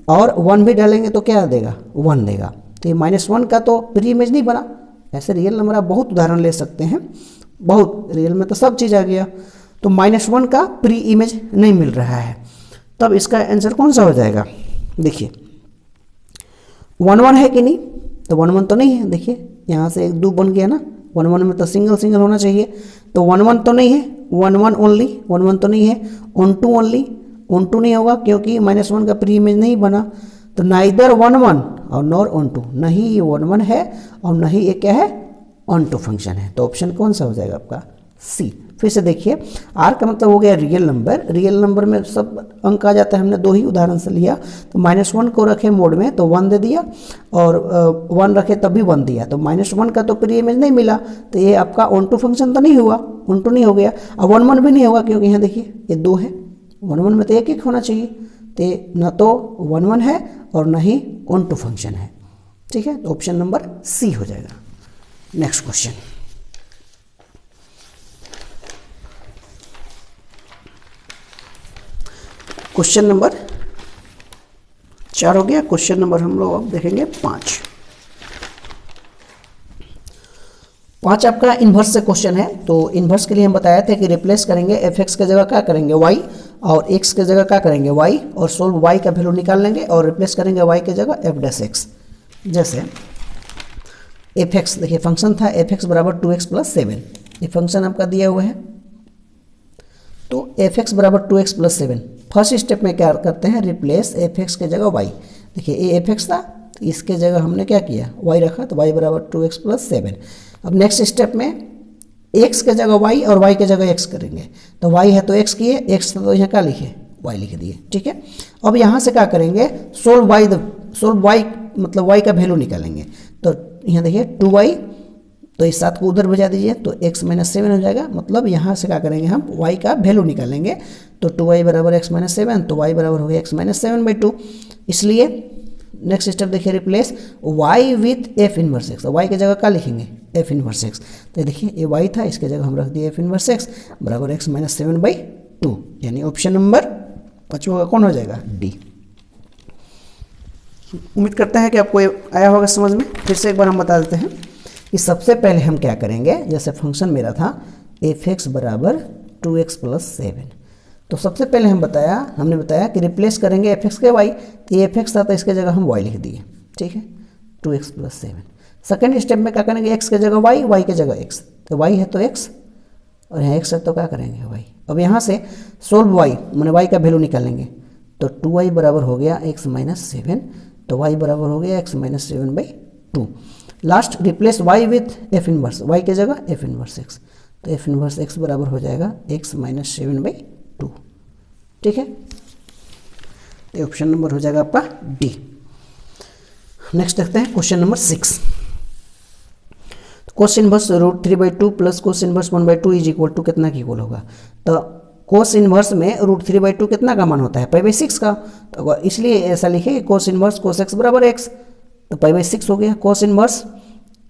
और 1 भी डालेंगे तो क्या देगा 1 देगा। तो ये -1 का तो प्री इमेज नहीं बना। ऐसे रियल नंबर आप बहुत उदाहरण ले सकते हैं, बहुत, रियल में तो सब चीज़ आ गया। तो -1 का प्री इमेज नहीं मिल रहा है, तब इसका आंसर कौन सा हो जाएगा। देखिए 1 1 है कि नहीं, तो 1 1 तो नहीं है। देखिए यहाँ से 1 2 बन गया ना, 1 1 में तो सिंगल होना चाहिए, तो 1 1 तो नहीं है, 1 1 ओनली, 1 1 तो नहीं है। Onto only, onto नहीं होगा क्योंकि -1 का प्री इमेज नहीं बना। तो नाइदर 1 1 और नॉर ऑन टू, नहीं ये 1 1 है और नहीं ये क्या है ऑन टू फंक्शन है। तो ऑप्शन कौन सा हो जाएगा आपका, सी। फिर से देखिए, आर का मतलब हो गया रियल नंबर। रियल नंबर में सब अंक आ जाता है, हमने 2 ही उदाहरण से लिया। तो -1 को रखे मोड में तो 1 दे दिया, और 1 रखे तब भी 1 दिया। तो -1 का तो प्री इमेज नहीं मिला, तो ये आपका ऑन टू फंक्शन तो नहीं हुआ, ऑन टू नहीं हो गया। अब 1 1 भी नहीं होगा क्योंकि यहाँ देखिए ये 2 है, 1 1 में तो 1 1 होना चाहिए। तो न तो 1 1 है और न ही ऑन टू फंक्शन है। ठीक है, तो ऑप्शन नंबर सी हो जाएगा। नेक्स्ट क्वेश्चन, क्वेश्चन नंबर 4 हो गया। क्वेश्चन नंबर हम लोग अब देखेंगे 5 आपका इन्वर्स से क्वेश्चन है। तो इन्वर्स के लिए हम बताया था कि रिप्लेस करेंगे एफ एक्स के जगह क्या करेंगे वाई, और एक्स के जगह क्या करेंगे वाई, और सोल्व वाई का वैल्यू निकाल लेंगे और रिप्लेस करेंगे वाई के जगह एफ डैश एक्स। जैसे एफ एक्स, देखिए फंक्शन था एफ एक्स बराबर 2x + 7, ये फंक्शन आपका दिया हुआ है। तो एफ एक्स बराबर 2x + 7, फर्स्ट स्टेप में क्या करते हैं, रिप्लेस एफ एक्स के जगह वाई। देखिए ये एफ एक्स था, तो इसके जगह हमने क्या किया वाई रखा, तो वाई बराबर 2x + 7। अब नेक्स्ट स्टेप में एक्स के जगह वाई और वाई के जगह एक्स करेंगे। तो वाई है तो एक्स किए, एक्स तो यहाँ क्या लिखे वाई लिख दिए। ठीक है, अब यहाँ से क्या करेंगे, सोल्व वाई मतलब वाई का वैल्यू निकालेंगे। तो यहाँ देखिए 2y, तो इस 7 को उधर बजा दीजिए तो x - 7 हो जाएगा। मतलब यहाँ से क्या करेंगे, हम y का वैल्यू निकालेंगे। तो 2y बराबर x - 7, तो y बराबर हो गया x - 7/2। इसलिए नेक्स्ट स्टेप देखिए, replace y with f inverse x। y की जगह क्या लिखेंगे f इनवर्स x। तो देखिए ये y था, इसके जगह हम रख दिए f इनवर्स x बराबर x - 7/2, यानी ऑप्शन नंबर 5 का कौन हो जाएगा, डी। उम्मीद करते हैं कि आपको आया होगा समझ में। फिर से एक बार हम बता देते हैं कि सबसे पहले हम क्या करेंगे, जैसे फंक्शन मेरा था एफ एक्स बराबर 2x + 7, तो सबसे पहले हमने बताया कि रिप्लेस करेंगे एफ एक्स के वाई। तो ये एफ एक्स था तो इसके जगह हम वाई लिख दिए। ठीक है, 2x + 7। सेकेंड स्टेप में क्या करेंगे, एक्स के जगह वाई, वाई के जगह एक्स। तो वाई है तो एक्स, और यहाँ एक्स है तो क्या करेंगे वाई। अब यहाँ से सोल्व वाई, मैंने वाई का वैल्यू निकालेंगे, तो 2y बराबर हो गया x माइनस 7, तो y बराबर हो गया x minus 7/2। Last replace y with F inverse, y के जगह एफ इनवर्स x, तो एफ इनवर्स x बराबर हो जाएगा x माइनस 7/2। ठीक है, तो ऑप्शन नंबर हो जाएगा आपका डी। नेक्स्ट देखते हैं question number 6। Cos inverse √3/2 plus cos inverse 1/2 is equal to कितना की इक्वल होगा। तो कोस इनवर्स में √3/2 कितना का मान होता है, π/6 का, तो इसलिए ऐसा लिखे कोस इनवर्स कोस x बराबर x, तो π/6 हो गया। कोस इनवर्स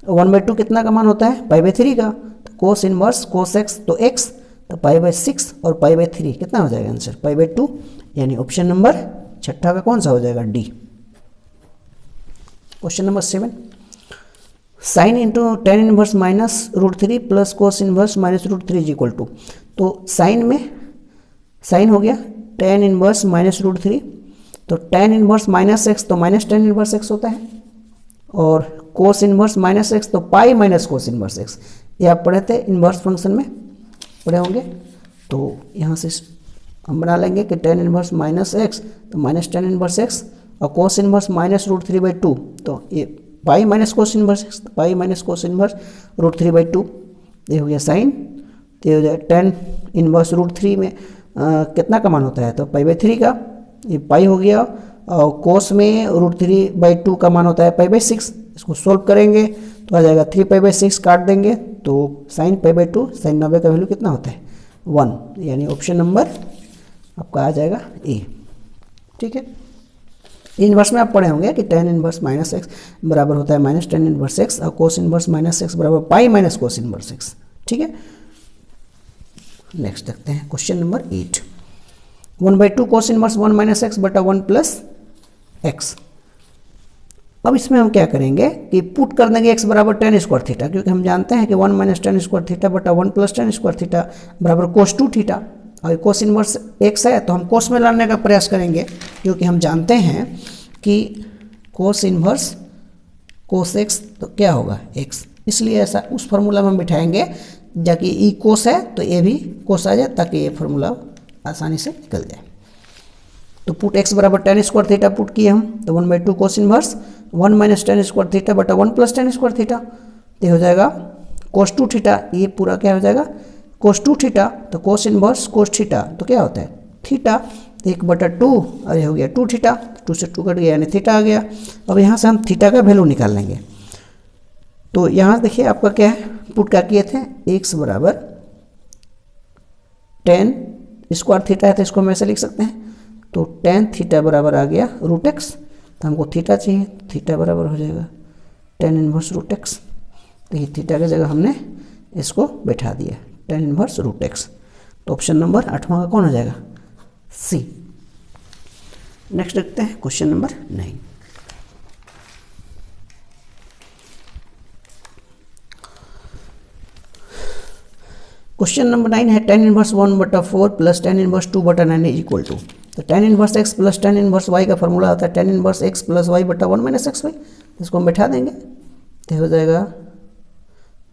1/2 कितना का मान होता है, π/3 का, तो कोस इनवर्स कोस x तो x, तो π/6 और π/3 कितना हो जाएगा आंसर, π/2, यानी ऑप्शन नंबर छठा का कौन सा हो जाएगा, D. Question number 7, sine into tan inverse minus √3 plus cos inverse minus √3 is equal to, तो साइन में साइन हो गया टेन इनवर्स माइनस √3, तो टेन इनवर्स माइनस एक्स तो माइनस टेन इनवर्स एक्स होता है, और कोस इनवर्स माइनस एक्स तो pi minus cos inverse X, ये आप पढ़े थे इनवर्स फंक्शन में पढ़े होंगे। तो यहाँ से हम बना लेंगे कि टेन इनवर्स माइनस एक्स तो माइनस टेन इनवर्स एक्स, और कोस इनवर्स माइनस √3/2, तो ये पाई माइनस कोस इनवर्स एक्स, पाई माइनस कोस इनवर्स √3/2, ये हो गया साइन, तो ये हो जाएगा टेन इनवर्स √3 में कितना का मान होता है, तो π/3 का, ये पाई हो गया, और कोस में √3/2 का मान होता है π/6, इसको सोल्व करेंगे तो आ जाएगा 3π/6, काट देंगे तो साइन π/2, साइन 90 का वैल्यू कितना होता है 1, यानी ऑप्शन नंबर आपका आ जाएगा ए। ठीक है, इनवर्स में आप पढ़े होंगे कि टेन इनवर्स माइनस एक्स बराबर होता है माइनस टेन इनवर्स एक्स, और कोस इनवर्स माइनस एक्स बराबर पाई माइनस कोस इनवर्स एक्स। ठीक है, नेक्स्ट देखते हैं question number 8, 1/2 cos inverse 1 minus x बटा 1 प्लस एक्स। अब इसमें हम क्या करेंगे कि पुट कर देंगे x बराबर टेन स्क्वायर थीटा, क्योंकि हम जानते हैं कि 1 माइनस टेन स्क्वायर थीटा बटा 1 प्लस टेन स्क्वायर थीटा बराबर कोस 2 थीटा, और कोस इनवर्स x है तो हम कोस में लाने का प्रयास करेंगे, क्योंकि हम जानते हैं कि कोस इनवर्स कोस x तो क्या होगा x, इसलिए ऐसा उस फार्मूला में हम बिठाएंगे जाकि ई कोस है तो ये भी कोस आ जाए, ताकि ये फार्मूला आसानी से निकल जाए। तो पुट x बराबर टेन स्क्वायर थीटा पुट किए हम, तो 1/2 cos inverse 1 minus ten square theta बटा 1 प्लस टेन स्क्वायर थीटा, तो हो जाएगा कोस 2 थीटा, ये पूरा क्या हो जाएगा कोस 2 थीटा, तो कोस इनवर्स कोस थीटा तो क्या होता है थीटा, 1/2, और ये हो गया 2 थीटा, 2 से 2 कट गया यानी थीटा आ गया। अब यहाँ से हम थीटा का वैल्यू निकाल लेंगे, तो यहाँ देखिए आपका क्या है, पुट क्या किए थे, x बराबर टेन स्क्वायर थीटा है तो इसको हम ऐसे लिख सकते हैं, तो टेन थीटा बराबर आ गया √x, तो हमको थीटा चाहिए, थीटा बराबर हो जाएगा टेन इनवर्स √x, तो ये थीटा की जगह हमने इसको बैठा दिया टेन इनवर्स √x, तो ऑप्शन नंबर 8वां का कौन हो जाएगा, सी। नेक्स्ट देखते हैं क्वेश्चन नंबर 9, क्वेश्चन नंबर 9 है tan inverse 1/4 plus tan inverse 2/9 is equal to, तो tan inverse x plus tan inverse y का फॉर्मूला होता है tan inverse x plus y बटा 1 माइनस एक्स वाई, इसको हम बैठा देंगे तो हो जाएगा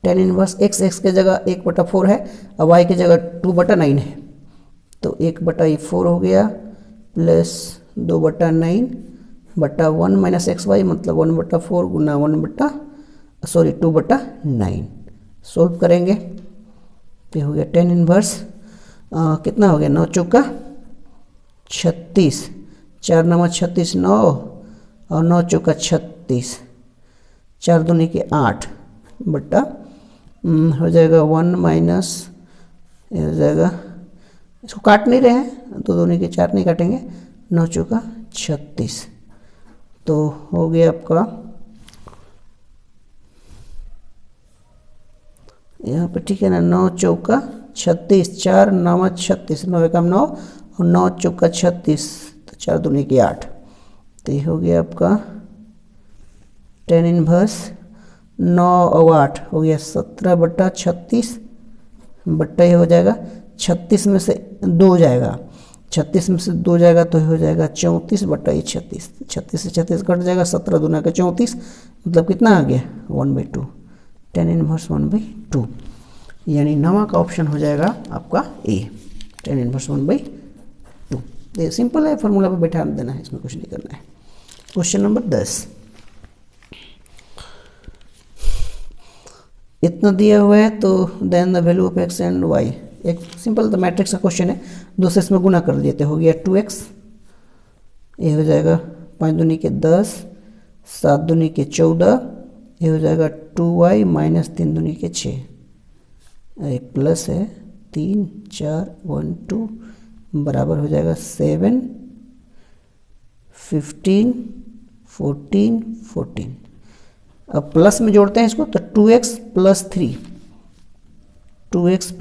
टेन इनवर्स x के जगह 1/4 है और y की जगह 2/9 है, तो 1/4 हो गया प्लस 2/9 बटा 1 माइनस एक्स वाई, मतलब 1/4 गुना 2/9, सोल्व करेंगे तो हो गया टेन इनवर्स कितना हो गया 9 चौका 36, 4 9 36 9 और 9 चौका 36, 4 दूनी के 8 बटा हो जाएगा 1 माइनस हो जाएगा, इसको काट नहीं रहे हैं, 2 दूनी के 4 नहीं काटेंगे, 9 चौका 36, तो हो गया आपका यहाँ पे ठीक है ना, 9 चौका 36, 4 9 36, 9 एकम 9 और 9 चौका 36, तो 4 दूनी की 8, तो ये हो गया आपका टेन इनवर्स 9 और 8 हो गया 17/36 बट्टा, ये हो जाएगा 36 में से 2 जाएगा, 36 में से 2 जाएगा तो हो जाएगा 34/36, 36 से 36 कट जाएगा, 17 दूना का 34, मतलब कितना आ गया 1/2, टेन इनवर्स 1/2, यानी 9वां का ऑप्शन हो जाएगा आपका ए। tan inverse 1/2। ये सिंपल है, फॉर्मूला पे बैठा देना है, इसमें कुछ नहीं करना है। क्वेश्चन नंबर 10, इतना दिया हुआ है तो then the value of x and y, एक सिंपल तो मैट्रिक्स का क्वेश्चन है, दो से इसमें गुना कर देते, हो गया 2x, ये हो जाएगा 5 दूनी के 10, 7 दूनी के 14, ये हो जाएगा 2y माइनस 3 दूनी के 6, एक प्लस है 3 4 1 2 बराबर हो जाएगा 7 15 14 14। अब प्लस में जोड़ते हैं इसको तो 2x प्लस 3, 2x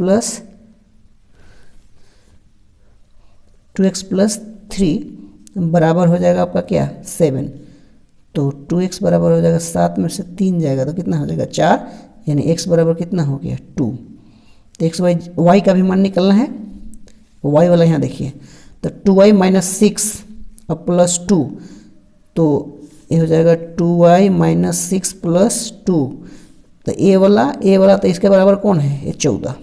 प्लस 3 बराबर हो जाएगा आपका क्या 7, तो 2x बराबर हो जाएगा 7 में से 3 जाएगा तो कितना हो जाएगा 4, यानी x बराबर कितना हो गया 2। तो x y का भी मान निकलना है, y वाला यहाँ देखिए, तो 2y माइनस 6 अब प्लस 2, तो ये हो जाएगा 2y माइनस 6 प्लस 2, तो a वाला तो इसके बराबर कौन है, ये 14,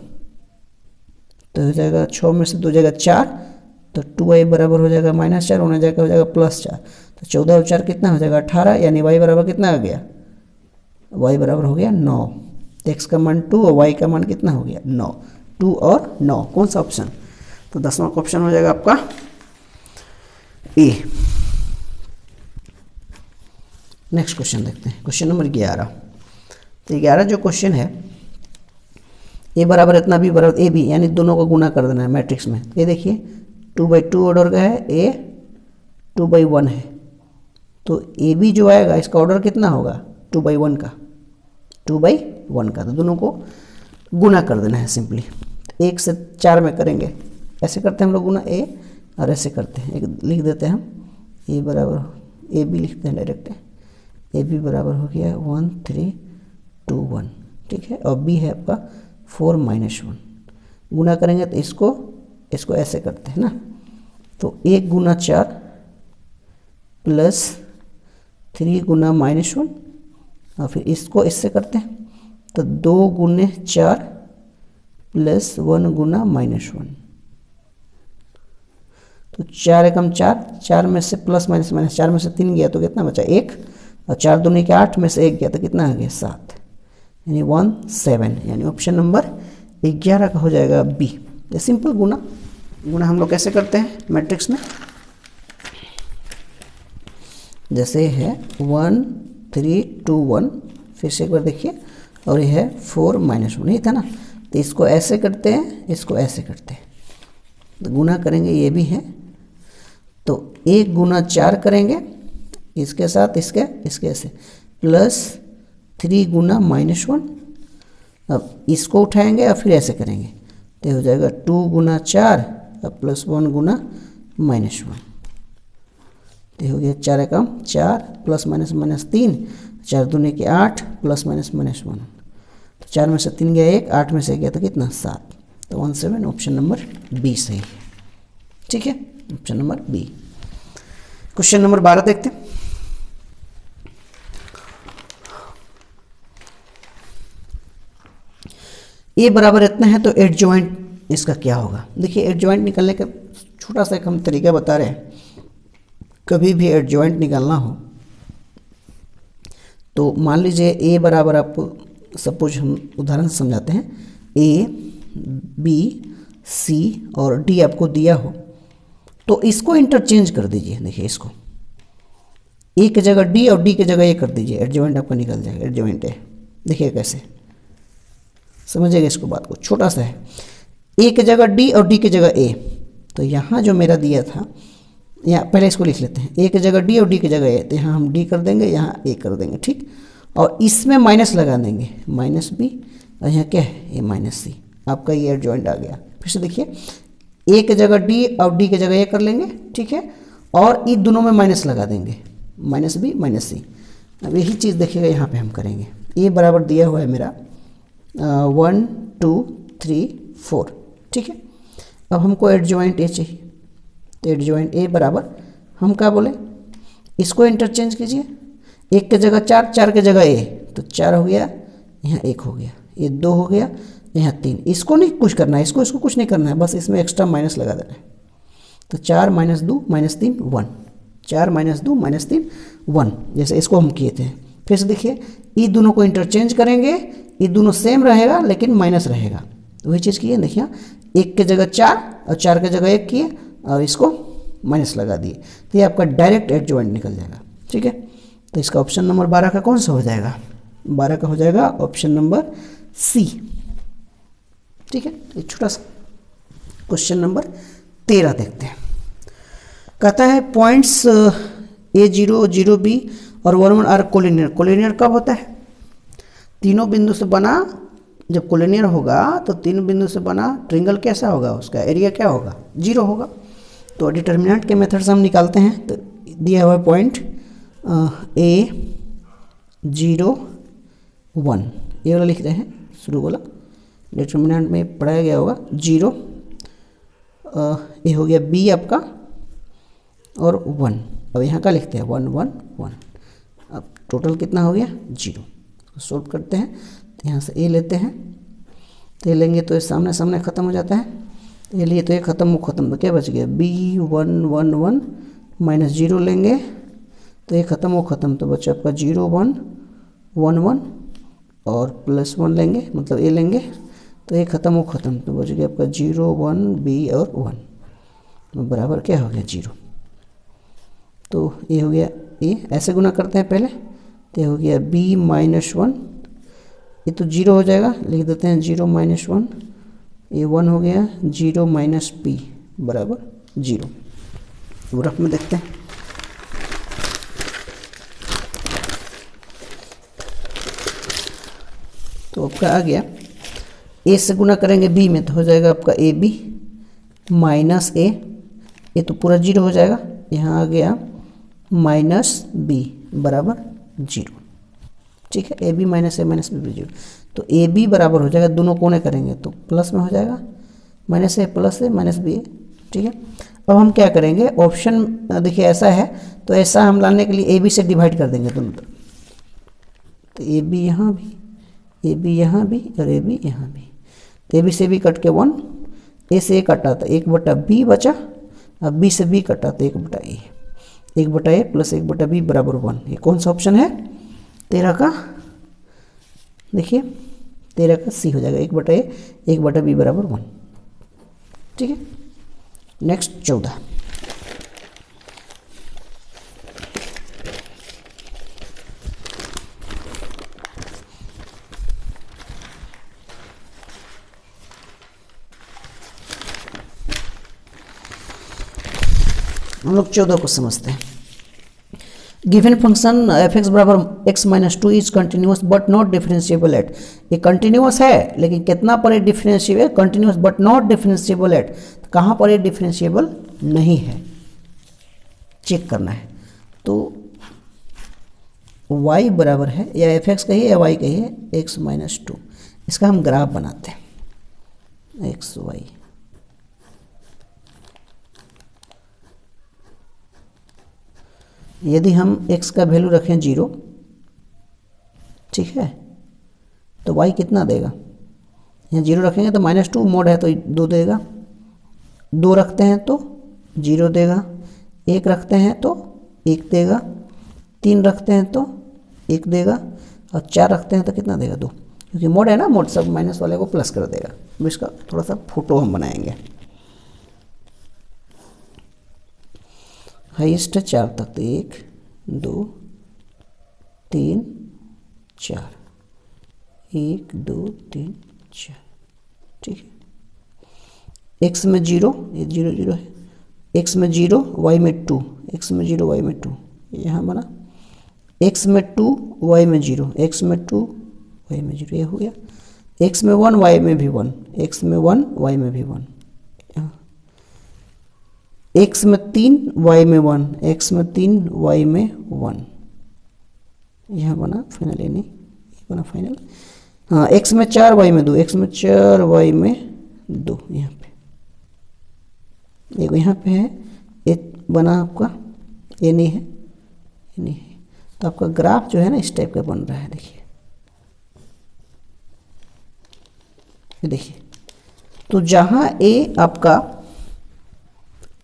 तो हो जाएगा 6 में से 2 जाएगा 4, तो 2y बराबर हो जाएगा माइनस 4, होने जाएगा हो जाएगा प्लस 4, तो 14 और 4 कितना हो जाएगा 18, यानी y बराबर कितना आ गया, y बराबर हो गया 9। x का मान 2 और y का मान कितना हो गया 9, 2 और 9, कौन सा ऑप्शन, तो 10वां ऑप्शन हो जाएगा आपका ए। नेक्स्ट क्वेश्चन देखते हैं, क्वेश्चन नंबर 11। तो 11 जो क्वेश्चन है, ए बराबर इतना, बी बराबर ए बी, यानी दोनों को गुना कर देना है मैट्रिक्स में। ये देखिए 2/2 ऑर्डर का है, ए 2/1 है, तो ए बी जो आएगा इसका ऑर्डर कितना होगा 2/1 का, 2/1 का, तो दोनों को गुना कर देना है सिंपली। 1 से 4 में करेंगे, ऐसे करते हैं हम लोग गुना ए, और ऐसे करते हैं, एक लिख देते हैं हम, ए बराबर ए बी लिखते हैं डायरेक्ट, ए बी बराबर हो गया 1 3 2 1, ठीक है, और बी है आपका 4 - 1। गुना करेंगे तो इसको ऐसे करते हैं ना, तो 1 गुना 4 प्लस 3 गुना -1, और फिर इसको इससे करते हैं तो 2 गुने 4 प्लस 1 गुना -1, तो 4 एकम 4, 4 में से प्लस माइनस माइनस 4 में से 3 गया तो कितना बचा 1, और 4 दूनी के 8 में से 1 गया तो कितना आ गया 7, यानी 1 7, यानी ऑप्शन नंबर 11 का हो जाएगा बी। ये सिंपल गुना हम लोग कैसे करते हैं मैट्रिक्स में, जैसे है 1 3 2 1, फिर से एक बार देखिए, और ये है 4 - 1, नहीं था ना, तो इसको ऐसे करते हैं, इसको ऐसे करते हैं, तो गुना करेंगे, ये भी है, तो 1 गुना 4 करेंगे, इसके साथ इसके ऐसे, प्लस 3 गुना -1, अब इसको उठाएंगे और फिर ऐसे करेंगे, तो हो जाएगा 2 गुना 4 और प्लस 1 गुना -1, तो हो गया 4 एकम 4 प्लस माइनस माइनस 3, 4 दूनी के 8 प्लस माइनस -1, तो 4 में से 3 गया 1, 8 में से गया तो कितना 7, तो 1 7, ऑप्शन नंबर बी सही है, ठीक है, option number B. Question number 12 देखते हैं। ए बराबर इतना है तो एडजॉइंट इसका क्या होगा, देखिए एडजॉइंट निकालने का छोटा सा एक हम तरीका बता रहे हैं। कभी भी एडजॉइंट निकालना हो तो मान लीजिए ए बराबर, आपको सपोज हम उदाहरण से समझाते हैं, ए बी सी और डी आपको दिया हो, तो इसको इंटरचेंज कर दीजिए। देखिए इसको ए की जगह डी और डी की जगह ए कर दीजिए, एडजॉइंट आपका निकल जाएगा, एडजॉइंट है। देखिए कैसे समझिएगा इसको, बात को छोटा सा है, ए की जगह डी और डी की जगह ए, तो यहाँ जो मेरा दिया था, यहाँ पहले इसको लिख लेते हैं, ए की जगह डी और डी की जगह ए, तो यहाँ हम डी कर देंगे, यहाँ ए कर देंगे, ठीक, और इसमें माइनस लगा देंगे, माइनस बी, और यहाँ क्या है ये माइनस सी, आपका ये एडजॉइंट आ गया। फिर से देखिए ए की जगह डी और डी की जगह ए कर लेंगे, ठीक है, और इन दोनों में माइनस लगा देंगे, माइनस बी माइनस सी। अब यही चीज़ देखिएगा यहाँ पे हम करेंगे, ए बराबर दिया हुआ है मेरा 1 2 3 4, ठीक है। अब हमको एडजॉइंट ए चाहिए, तो एडजॉइंट ए बराबर हम क्या बोले, इसको इंटरचेंज कीजिए, 1 की जगह 4, 4 की जगह ए, तो 4 हो गया, यहाँ 1 हो गया, ये 2 हो गया, यहाँ 3, इसको नहीं कुछ करना है, इसको कुछ नहीं करना है, बस इसमें एक्स्ट्रा माइनस लगा देना है। तो 4 - 2 - 3 1, 4 - 2 - 3 1, जैसे इसको हम किए थे। फिर से देखिए, ये दोनों को इंटरचेंज करेंगे, ये दोनों सेम रहेगा लेकिन माइनस रहेगा। तो वही चीज़ किए, देखिए 1 के जगह 4 और 4 के जगह 1 किए और इसको माइनस लगा दिए, तो ये आपका डायरेक्ट एडजॉइंट निकल जाएगा। ठीक है, तो इसका ऑप्शन नंबर 12 का कौन सा हो जाएगा? 12 का हो जाएगा ऑप्शन नंबर सी। ठीक है, एक छोटा सा क्वेश्चन नंबर 13 देखते हैं। कहता है पॉइंट्स A0, 0B और 1, 1 आर कोलिनियर। कोलिनियर कब होता है? तीनों बिंदु से बना, जब कोलिनियर होगा तो तीनों बिंदु से बना ट्रिंगल कैसा होगा, उसका एरिया क्या होगा? 0 होगा। तो डिटर्मिनेंट के मेथड से हम निकालते हैं। तो दिया हुआ पॉइंट A0, 1, ये वाला लिख रहे हैं, शुरू वाला डिटर्मिनेंट में पढ़ाया गया होगा 0, ये हो गया B आपका और 1। अब यहाँ का लिखते हैं 1, 1, 1। अब टोटल कितना हो गया? 0। सोल्व करते हैं, तो यहाँ से A लेते हैं, तो ये लेंगे तो ये सामने सामने ख़त्म हो जाता है, ये लिए तो ये ख़त्म, तो क्या बच गया? B 1, 1, 1 माइनस 0 लेंगे तो ये ख़त्म, वो ख़त्म, तो बचा आपका 0, 1, 1, 1 और प्लस 1 लेंगे, मतलब ये लेंगे तो ये ख़त्म, वो ख़त्म, तो बच गया आपका 0, 1, B और 1, तो बराबर क्या हो गया? 0। तो ये हो गया ए, ऐसे गुना करते हैं पहले, तो ये हो गया B - 1, ये तो 0 हो जाएगा, लिख देते हैं 0 - 1, ये 1 हो गया, 0 - P बराबर 0। रफ में देखते हैं। तो आपका आ गया, ए से गुना करेंगे बी में तो हो जाएगा आपका AB माइनस A, ये तो पूरा 0 हो जाएगा, यहाँ आ गया माइनस B बराबर 0। ठीक है, AB minus A minus B 0। तो AB बराबर हो जाएगा, दोनों कोने करेंगे तो प्लस में हो जाएगा, -A + A माइनस B। ठीक है, अब हम क्या करेंगे, ऑप्शन देखिए ऐसा है, तो ऐसा हम लाने के लिए AB से डिवाइड कर देंगे दोनों तरफ, तो AB यहाँ भी, AB यहाँ भी और AB यहाँ भी, तो AB से B कट के 1, A से A कटा तो 1/B बचा, अब B से B कटा तो 1/A, 1/A + 1/B बराबर 1। ये कौन सा ऑप्शन है? 13 का, देखिए 13 का C हो जाएगा, 1/A 1/B बराबर 1। ठीक है, नेक्स्ट 14। हम लोग 14 को समझते हैं। गिवन फंक्शन f(x) बराबर x - 2 is continuous but not differentiable eight. ये कंटिन्यूस है लेकिन कितना पर ये differentiable? Continuous but not differentiable eight, कहाँ पर ये डिफरेंशिएबल नहीं है, चेक करना है। तो y बराबर है, या f(x) कहिए या y कहिए, x - 2, इसका हम ग्राफ बनाते हैं x y। यदि हम x का वैल्यू रखें 0, ठीक है, तो y कितना देगा? यहाँ 0 रखेंगे तो -2 मोड है तो 2 देगा, 2 रखते हैं तो 0 देगा, 1 रखते हैं तो 1 देगा, 3 रखते हैं तो 1 देगा और 4 रखते हैं तो कितना देगा? 2, क्योंकि मोड है ना, मोड सब माइनस वाले को प्लस कर देगा। अब इसका थोड़ा सा फोटो हम बनाएंगे। हाईएस्ट है 4 तक, तो 1, 2, 3, 4, 1, 2, 3, 4। ठीक है, x में 0, ये 0 0 है, x में 0 y में 2, x में 0 y में 2, यहाँ बना x में 2 y में 0, x में 2 y में 0, ये हो गया। x में 1 y में भी 1, x में 1 y में भी 1, x में 3 y में 1, x में 3 y में 1, यह बना फाइनल, नहीं ये बना फाइनल। हाँ, x में 4 y में 2, x में 4 y में 2, यहाँ पे देखो, यहाँ पे है ये बना आपका, ये नहीं है, ये नहीं है, तो आपका ग्राफ जो है ना इस टाइप का बन रहा है। देखिए ये देखिए, तो जहाँ ए आपका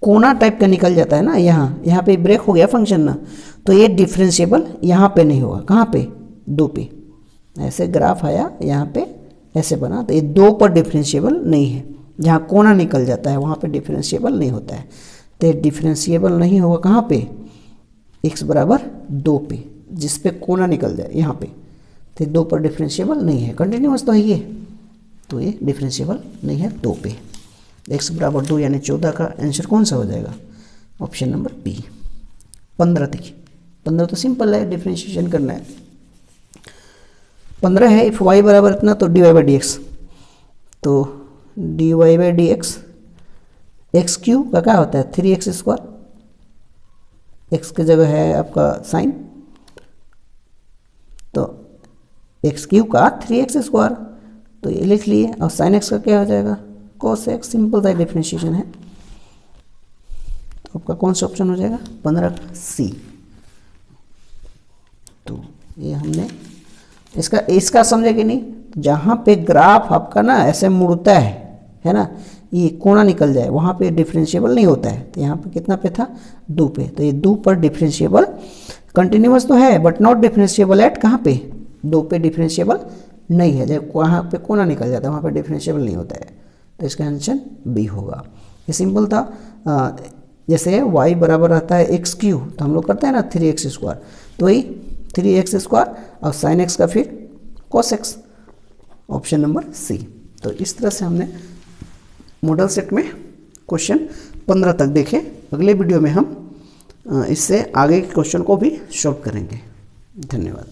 कोना टाइप का निकल जाता है ना, यहाँ पे ब्रेक हो गया फंक्शन ना, तो ये डिफरेंशिएबल यहाँ पे नहीं होगा। कहाँ पे? 2 पे। ऐसे ग्राफ आया यहाँ पे ऐसे बना, तो ये 2 पर डिफरेंशिएबल नहीं है। जहाँ कोना निकल जाता है वहाँ पे डिफरेंशिएबल नहीं होता है, तो ये डिफरेंशिएबल नहीं होगा कहाँ पे? x बराबर 2 पे, जिस पे कोना निकल जाए यहाँ पे, तो 2 पर डिफरेंशिएबल नहीं है। कंटिन्यूअस तो है ये, तो ये डिफरेंशिएबल नहीं है 2 पे। x बराबर 2 यानी 14 का आंसर कौन सा हो जाएगा? Option number B. 15 देखिए, 15 तो सिंपल है, डिफरेंशिएशन करना है। 15 है, इफ y बराबर इतना तो dy बाई डी एक्स, तो dy by D x, x Q का क्या होता है? 3x स्क्वायर, x की जगह है आपका साइन, तो एक्स क्यू का 3x स्क्वायर, तो ये लिख लिए। और साइन एक्स का क्या हो जाएगा? cos x। सिंपल सा डिफरेंशिएशन है, तो आपका कौन सा ऑप्शन हो जाएगा? 15 का सी। तो ये हमने इसका समझे कि नहीं? जहाँ पे ग्राफ आपका ना ऐसे मुड़ता है ना, ये कोना निकल जाए, वहाँ पे डिफरेंशिएबल नहीं होता है। तो यहाँ पे कितना पे था? 2 पे, तो ये 2 पर डिफरेंशिएबल, कंटिन्यूअस तो है बट नॉट डिफरेंशिएबल एट कहाँ पे? 2 पे डिफरेंशिएबल नहीं है। जब वहाँ पे कोना निकल जाता है वहाँ पे डिफरेंशिएबल नहीं होता है, तो इसका आंसर बी होगा। ये सिंपल था। जैसे y बराबर रहता है एक्स क्यू, तो हम लोग करते हैं ना 3x स्क्वायर, तो वही 3x स्क्वायर और साइन एक्स का फिर cos x, option number C. तो इस तरह से हमने मॉडल सेट में क्वेश्चन 15 तक देखे। अगले वीडियो में हम इससे आगे के क्वेश्चन को भी सॉल्व करेंगे। धन्यवाद।